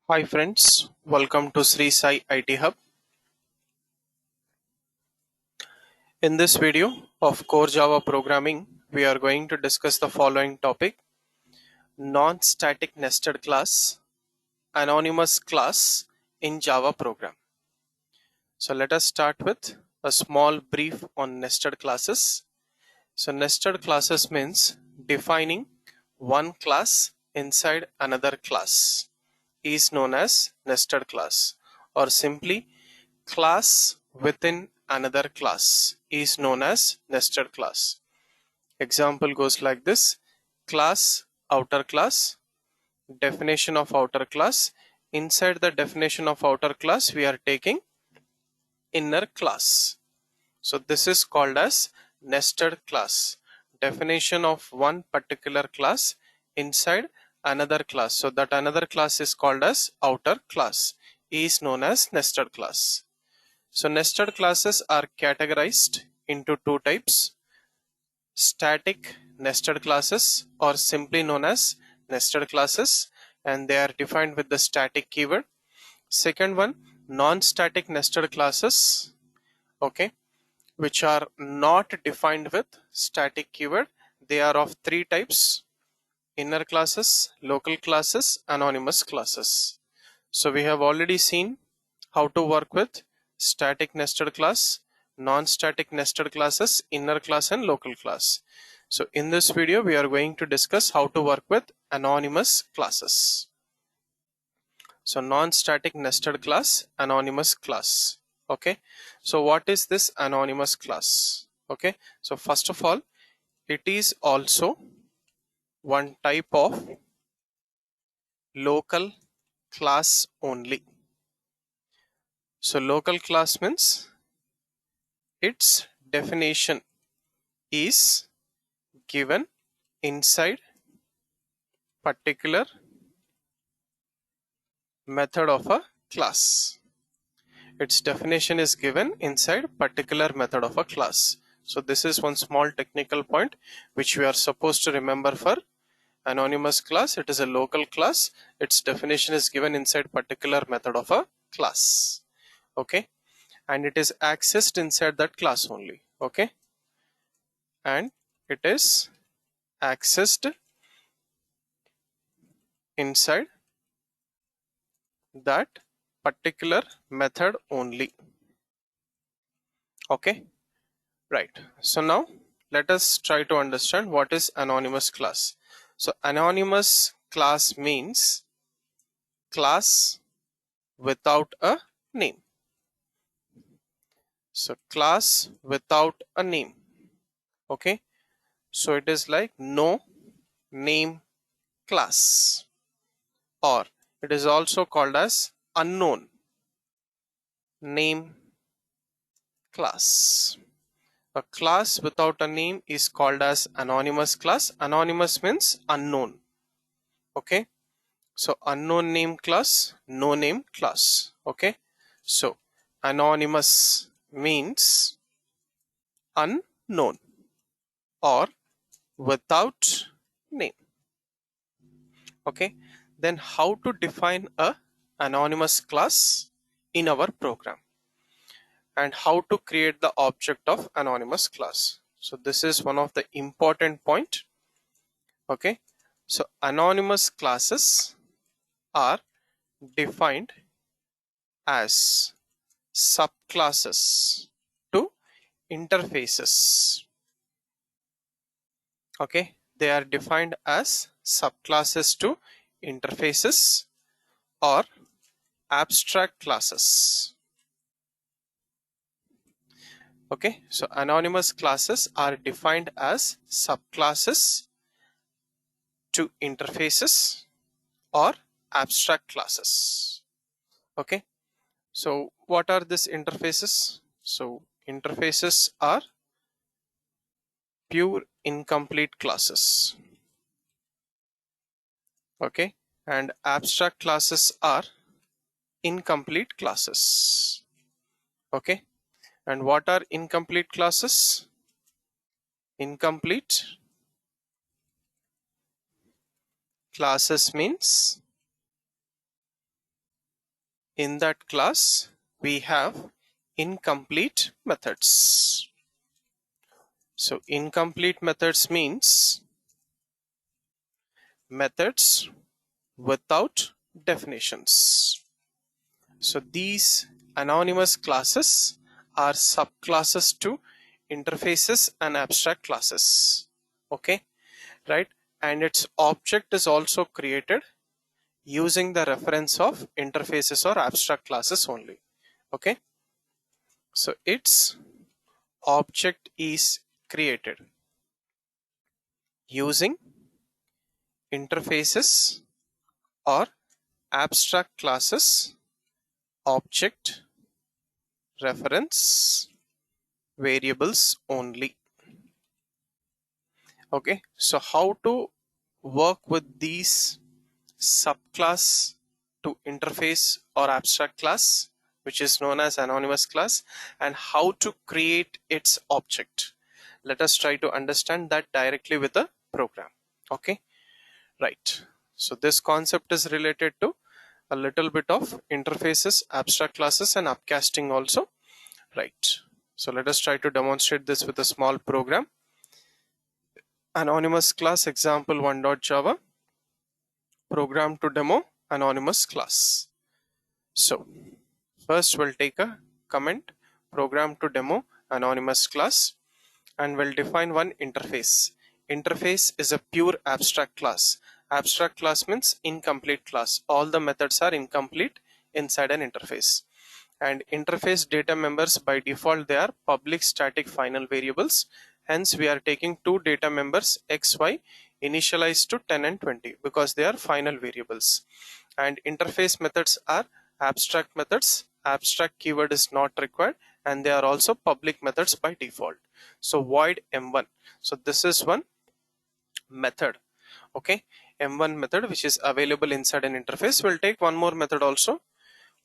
Hi friends, welcome to Srisai IT Hub. In this video of Core Java Programming, we are going to discuss the following topic: non-static nested class, anonymous class in Java program. So let us start with a small brief on nested classes. So nested classes means defining one class inside another class is known as nested class, or simply class within another class is known as nested class. Example goes like this: class, outer class, definition of outer class. Inside the definition of outer class, we are taking inner class. So this is called as nested class. Definition of one particular class inside another class. So that another class is called as outer class, is known as nested class. So nested classes are categorized into two types: static nested classes, or simply known as nested classes, and they are defined with the static keyword. Second one, non-static nested classes, okay, which are not defined with static keyword. They are of three types: inner classes, local classes, anonymous classes. So we have already seen how to work with static nested class, non-static nested classes, inner class and local class. So in this video, we are going to discuss how to work with anonymous classes. So non-static nested class, anonymous class. Okay. So what is this anonymous class? Okay. So first of all, it is also one type of local class only. So local class means its definition is given inside particular method of a class. Its definition is given inside particular method of a class. So this is one small technical point which we are supposed to remember for anonymous class. It is a local class. Its definition is given inside particular method of a class. Okay. And it is accessed inside that class only. Okay. And it is accessed inside that particular method only. Okay, right. So now let us try to understand what is anonymous class. So anonymous class means class without a name. So class without a name. Okay, so it is like no name class, or it is also called as unknown name class. A class without a name is called as anonymous class. Anonymous means unknown. Okay, so unknown name class, no name class. Okay, so anonymous means unknown or without name. Okay, then how to define a anonymous class in our program, and how to create the object of anonymous class. So this is one of the important point. Okay, so anonymous classes are defined as subclasses to interfaces. Okay, they are defined as subclasses to interfaces or abstract classes. Okay, so anonymous classes are defined as subclasses to interfaces or abstract classes. Okay, so what are these interfaces? So interfaces are pure incomplete classes. Okay, and abstract classes are incomplete classes. Okay, and what are incomplete classes? Incomplete classes means In that class, we have incomplete methods. So incomplete methods means methods without definitions. So these anonymous classes are subclasses to interfaces and abstract classes. Okay, right? And its object is also created using the reference of interfaces or abstract classes only. Okay, so its object is created using interfaces or abstract classes, object, reference, variables only. Okay, so how to work with these subclass to interface or abstract class, which is known as anonymous class, and how to create its object. Let us try to understand that directly with a program. Okay, right. So this concept is related to a little bit of interfaces, abstract classes, and upcasting also. Right. So let us try to demonstrate this with a small program. Anonymous class example 1.java program to demo anonymous class. So first we'll take a comment program to demo anonymous class and we'll define one interface. Interface is a pure abstract class. Abstract class means incomplete class. All the methods are incomplete inside an interface. And interface data members by default they are public static final variables. Hence we are taking two data members xy initialized to 10 and 20 because they are final variables. And interface methods are abstract methods. Abstract keyword is not required and they are also public methods by default. So void m1. So this is one method. Okay, m1 method which is available inside an interface. We'll take one more method also,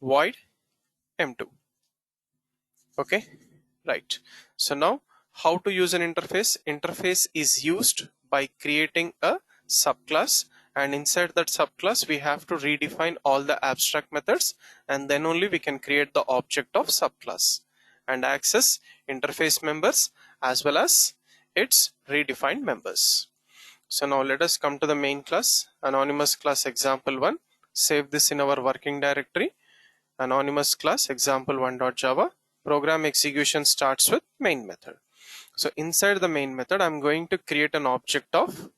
void m2. Okay, right. So now how to use an interface? Interface is used by creating a subclass, and inside that subclass we have to redefine all the abstract methods, and then only we can create the object of subclass and access interface members as well as its redefined members. So now let us come to the main class, anonymous class example 1. Save this in our working directory, anonymous class example1.java. Program execution starts with main method. So inside the main method, I'm going to create an object of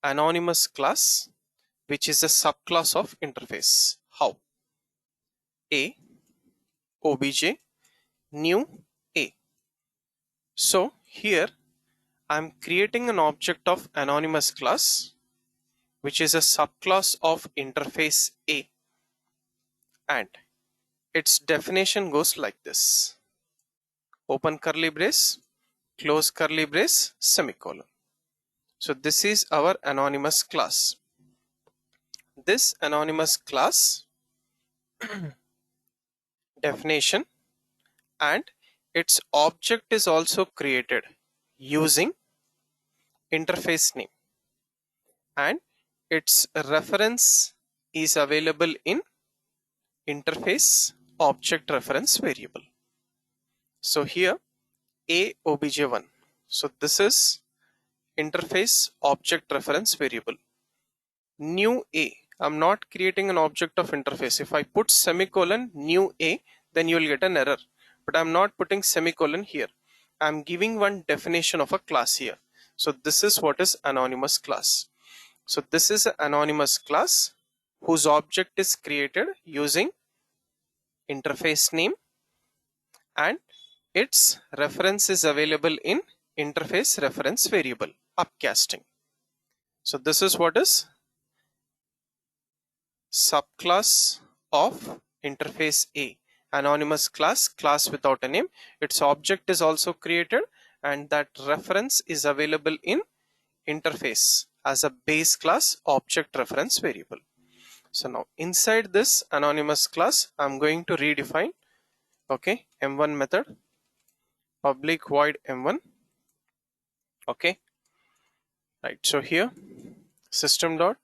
anonymous class, which is a subclass of interface. How? A, obj, new, A. So here I'm creating an object of anonymous class, which is a subclass of interface A, and its definition goes like this: open curly brace, close curly brace, semicolon. So this is our anonymous class. This anonymous class definition and its object is also created using interface name, and its reference is available in interface object reference variable. So here a obj1. So this is interface object reference variable. New A. I'm not creating an object of interface. If I put semicolon new A, then you will get an error. But I'm not putting semicolon here. I'm giving one definition of a class here. So this is what is anonymous class. So this is an anonymous class whose object is created using interface name, and its reference is available in interface reference variable upcasting. So this is what is subclass of interface A, anonymous class, class without a name. Its object is also created and that reference is available in interface as a base class object reference variable. So now inside this anonymous class I'm going to redefine, okay, m1 method, public void m1. Okay, right. So here system dot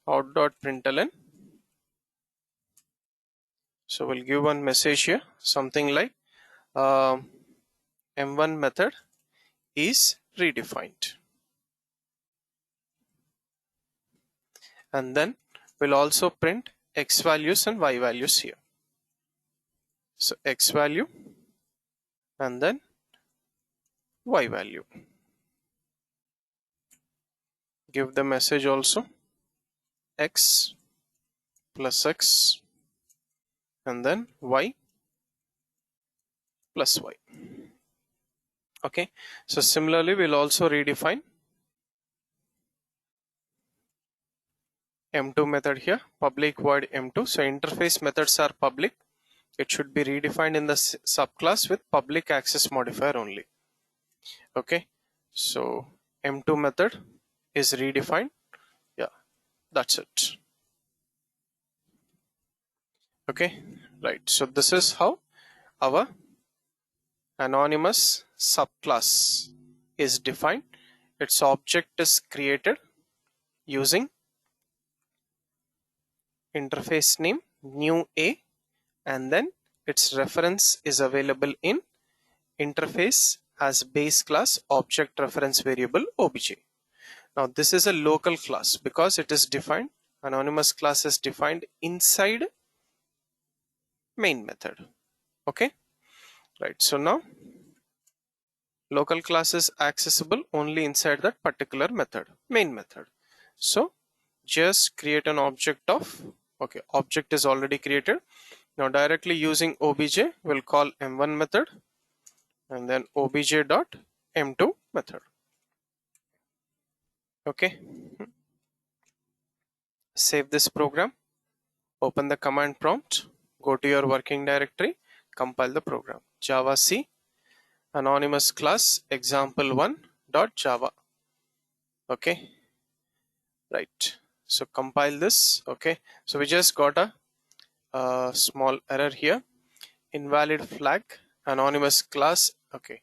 out dot println So we'll give one message here, something like M1 method is redefined. And then we'll also print X values and Y values here. So X value and then Y value. Give the message also X plus X and then Y plus Y. Okay, so similarly we'll also redefine M2 method here, public void M2. So interface methods are public. It should be redefined in the subclass with public access modifier only. Okay, so M2 method is redefined. Yeah, that's it. Okay, right. So this is how our anonymous subclass is defined. Its object is created using interface name new A, and then its reference is available in interface as base class object reference variable obj. Now this is a local class because it is defined, anonymous class is defined inside main method. Okay, right. So now local class is accessible only inside that particular method, main method. So just create an object of, okay, object is already created. Now directly using obj we'll call m1 method and then obj dot m2 method. Okay, save this program, open the command prompt, go to your working directory, compile the program. Java C anonymous class example1 dot java. Okay, right. So compile this. Okay, so we just got a small error here, invalid flag anonymous class. Okay,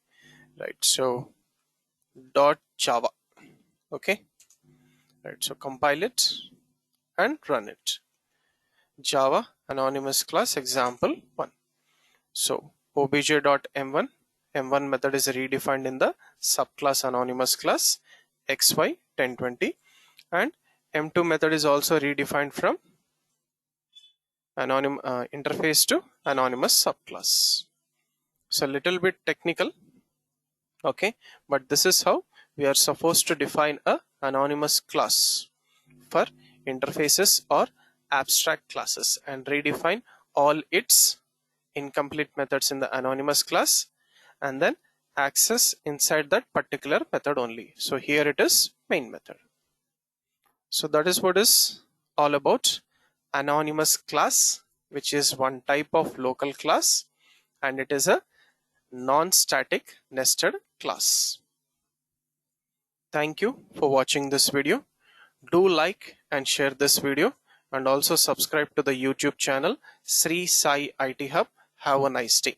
right. So dot java. Okay, right. So compile it and run it. Java anonymous class example1. So obj.m1, m1 method is redefined in the subclass anonymous class xy1020, and m2 method is also redefined from interface to anonymous subclass. So a little bit technical, okay, but this is how we are supposed to define a anonymous class for interfaces or abstract classes and redefine all its incomplete methods in the anonymous class and then access inside that particular method only. So here it is main method. So that is what is all about anonymous class, which is one type of local class, and it is a non-static nested class. Thank you for watching this video. Do like and share this video and also subscribe to the YouTube channel Sri Sai IT Hub. Have a nice day.